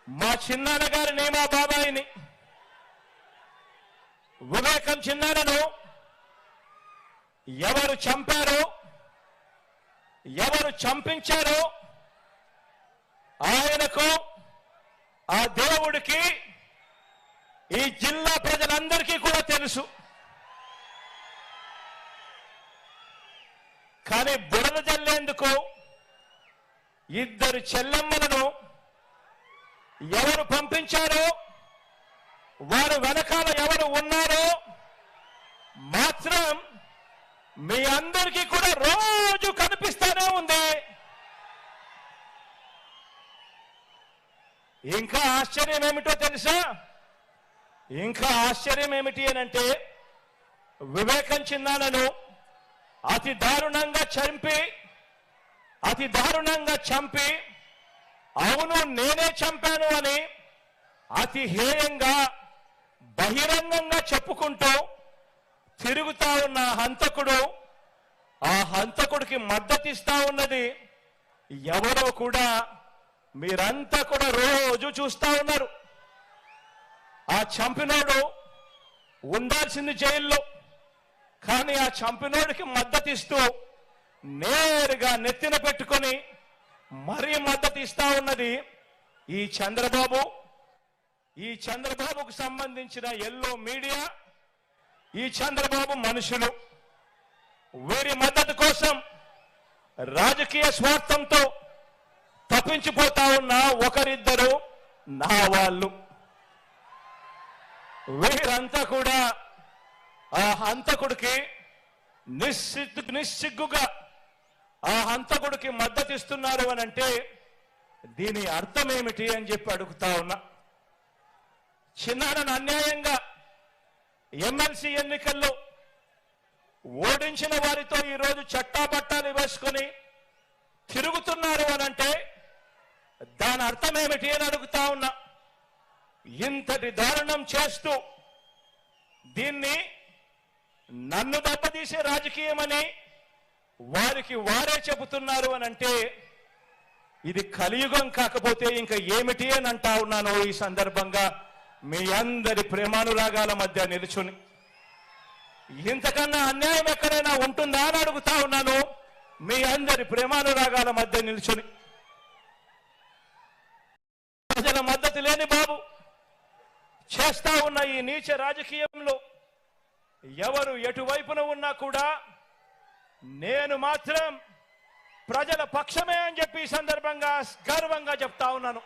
మా చిన్నాన్న గారిని, మా బాబాయిని, వివేకం చిన్నాన్నను ఎవరు చంపారో, ఎవరు చంపించారో ఆయనకు, ఆ దేవుడికి, ఈ జిల్లా ప్రజలందరికీ కూడా తెలుసు. కానీ బురద జల్లేందుకు ఇద్దరు చెల్లెమ్మలను ఎవరు పంపించారో, వారు వెనకాల ఎవరు ఉన్నారో మాత్రం మీ అందరికీ కూడా రోజు కనిపిస్తూనే ఉంది. ఇంకా ఆశ్చర్యం ఏమిటో తెలుసా? ఇంకా ఆశ్చర్యం ఏమిటి అనంటే, వివేకం చిన్నాన్నను అతి దారుణంగా చంపి అవును నేనే చంపాను అని అతి హేయంగా బహిరంగంగా చెప్పుకుంటూ తిరుగుతా ఉన్న హంతకుడు, ఆ హంతకుడికి మద్దతిస్తా ఉన్నది ఎవరో కూడా మీరంతా కూడా రోజు చూస్తా ఉన్నారు. ఆ చంపినోడు ఉండాల్సింది జైల్లో, కానీ ఆ చంపినోడికి మద్దతిస్తూ నేరుగా నెత్తిన పెట్టుకొని మరీ మద్దతు ఇస్తా ఉన్నది ఈ చంద్రబాబు, ఈ చంద్రబాబుకు సంబంధించిన ఎల్లో మీడియా, ఈ చంద్రబాబు మనుషులు. వీరి మద్దతు కోసం రాజకీయ స్వార్థంతో తప్పించిపోతా ఉన్న ఒకరిద్దరు నా వాళ్ళు. వీరంతా కూడా ఆ హంతకుడికి నిస్సిగ్గుగా ఆ హంతకుడికి మద్దతిస్తున్నారు అని అంటే దీని అర్థం ఏమిటి అని చెప్పి అడుగుతా ఉన్నా. చిన్నాన్నను అన్యాయంగా ఎమ్మెల్సీ ఎన్నికల్లో ఓడించిన వారితో ఈరోజు చట్టాపట్టాలు వేసుకొని తిరుగుతున్నారు అని అంటే దాని అర్థం ఏమిటి అని అడుగుతా ఉన్నా. ఇంతటి దారుణం చేస్తూ దీన్ని నన్ను దెబ్బతీసే రాజకీయమని వారికి వారే చెబుతున్నారు అని అంటే ఇది కలియుగం కాకపోతే ఇంకా ఏమిటి అని అంటా ఉన్నాను. ఈ సందర్భంగా మీ అందరి ప్రేమానురాగాల మధ్య నిలుచుని ఇంతకన్నా అన్యాయం ఎక్కడైనా ఉంటుందా అని అడుగుతా ఉన్నాను. మీ అందరి ప్రేమానురాగాల మధ్య నిలుచుని ప్రజల మద్దతు లేని బాబు చేస్తా ఉన్న ఈ నీచ రాజకీయంలో ఎవరు ఎటువైపున ఉన్నా కూడా నేను మాత్రం ప్రజల పక్షమే అని చెప్పి ఈ సందర్భంగా గర్వంగా చెప్తా ఉన్నాను.